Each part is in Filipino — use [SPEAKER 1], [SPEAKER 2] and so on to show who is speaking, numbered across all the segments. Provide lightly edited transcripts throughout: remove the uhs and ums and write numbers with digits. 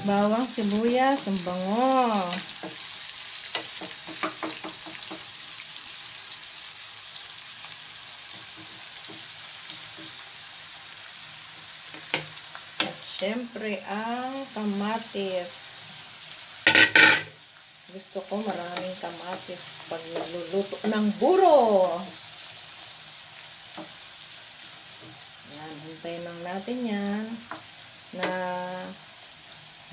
[SPEAKER 1] Bawang, sibuyas, ang bango. At syempre ang kamatis. Gusto ko maraming kamatis pag nagluluto ng buro. Yan, hintayin lang natin yan na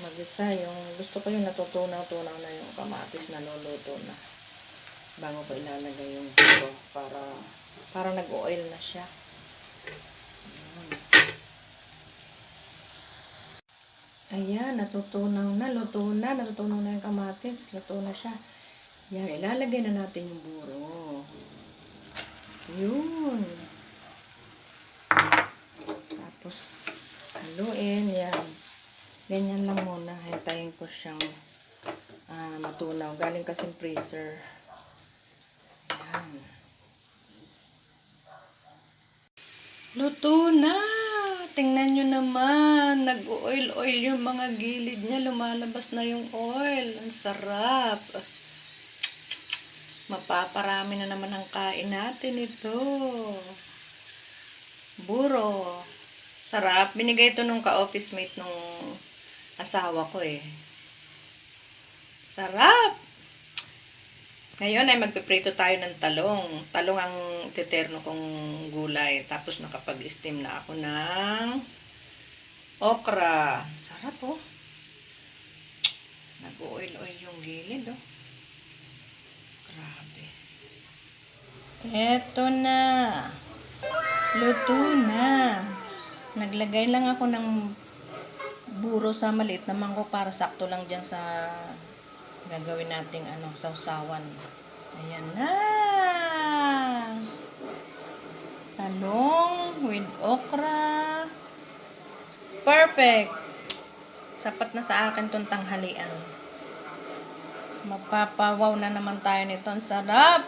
[SPEAKER 1] mag-isa. Yung gusto ko yung natutunaw-tunaw na yung kamatis na luluto na bago ko ilalagay yung buro para nag-oil na siya. Ayan, natutunaw na yung kamatis, luto na siya. Yan, ilalagay na natin yung buro. Yun. Tapos, haluin, yan. Ganyan lang muna, hintayin ko siyang matunaw. Galing kasing freezer. Yan. Luto na! Tingnan nyo naman, nag-oil-oil yung mga gilid niya, lumalabas na yung oil. Ang sarap. Mapaparami na naman ang kain natin ito. Buro. Sarap. Binigay ito nung ka-office mate nung asawa ko eh. Sarap! Ngayon ay magpiprito tayo ng talong. Talong ang titerno kong gulay. Tapos nakapag-steam na ako ng okra. Sarap oh. Nag-oil-oil yung gilid oh. Grabe. Eto na. Luto na. Naglagay lang ako ng buro sa maliit na mangkok para sakto lang dyan sa gagawin nating sausawan. Ayan na. Talong with okra. Perfect. Sapat na sa akin tong tanghalian. Mapapawaw na naman tayo nito. Ang sarap.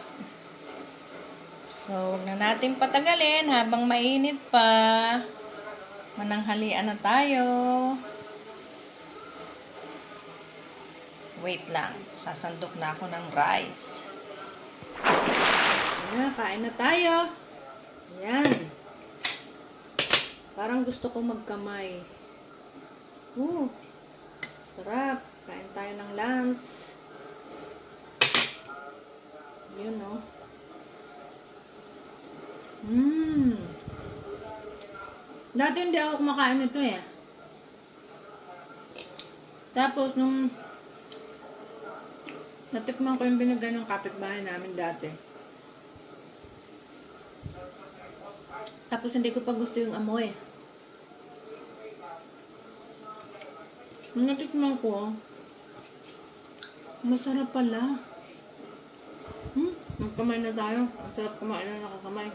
[SPEAKER 1] So, huwag na natin patagalin habang mainit pa. Mananghalian na tayo. Wait lang. Sasandok na ako ng rice. Ayan, kain na tayo. Ayan. Parang gusto ko magkamay. Sarap. Kain tayo ng lunch. Yun, no? Dati hindi ako kumakain nito eh. Tapos, nung natikman ko yung binigay ng kapitbahay namin dati. Tapos hindi ko pa gusto yung amoy. Nung natikman ko, masarap pala. Magkamay na tayo. Masarap kumain na nakakamay.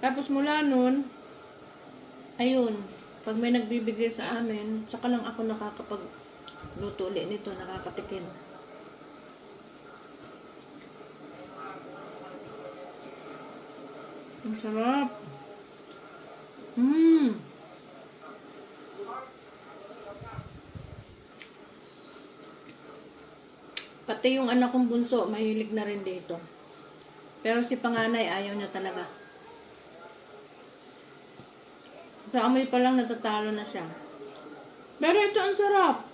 [SPEAKER 1] Tapos mula nun, ayun, pag may nagbibigay sa amin, saka lang ako nakakapagluto ulit nito, nakakatikim. Ang sarap. Pati yung anak kong bunso, mahilig na rin dito. Pero si panganay, ayaw niya talaga. Sa amoy pa lang natatalo na siya. Pero ito ang sarap.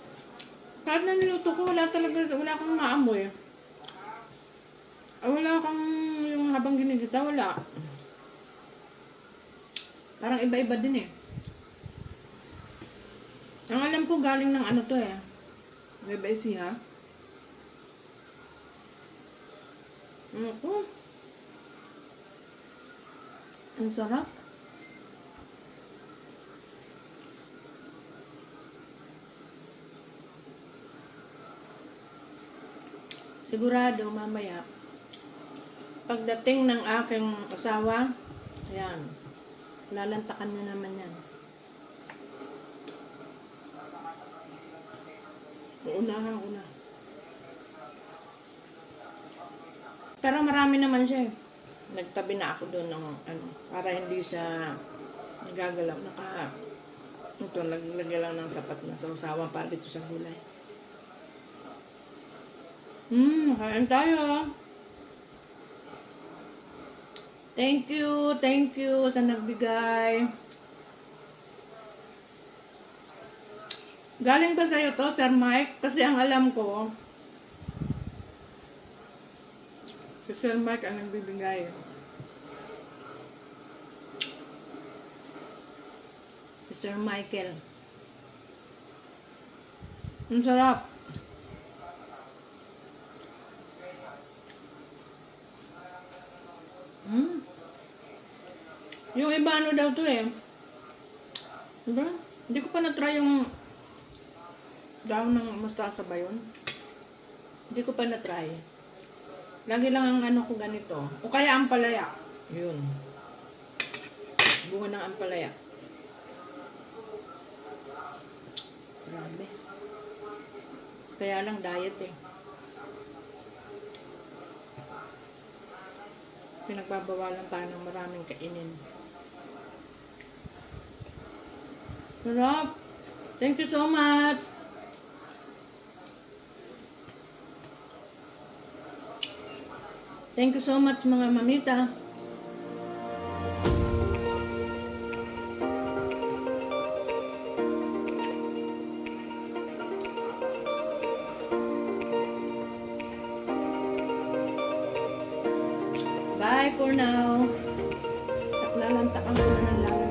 [SPEAKER 1] Kahit na niluto ko, wala kang maamoy. Wala kang yung habang ginigisa, wala. Parang iba-iba din eh. Ang alam ko galing ng ano to eh. BBC ha. Ang sarap. Sigurado mamaya pagdating ng aking asawa, ayan, lalantakan niya naman yan. Uunahan ko na. Pero marami naman siya eh. Nagtabi na ako doon ng para hindi siya Nagagalaw. Ito, naglagay lang ng sapat na sausawan para dito sa gulay. Kain tayo. Thank you sa nagbigay. Galing ba sa'yo to, Sir Mike? Kasi ang alam ko, si Sir Mike ang nagbibigay. Si Sir Michael. Ang sarap. Yung iba ano daw to eh. Diba? Hindi ko pa na-try yung daon ng mustasa ba yun? Hindi ko pa na-try. Lagi lang ang ano ko ganito. O kaya ampalaya. Yun. Bunga ng ampalaya. Grabe. Kaya lang diet eh. Pinagbabawalan tayo ng maraming kainin. Sarap. Thank you so much. Thank you so much mga mamita. Bye for now. At lalantakan ko na ng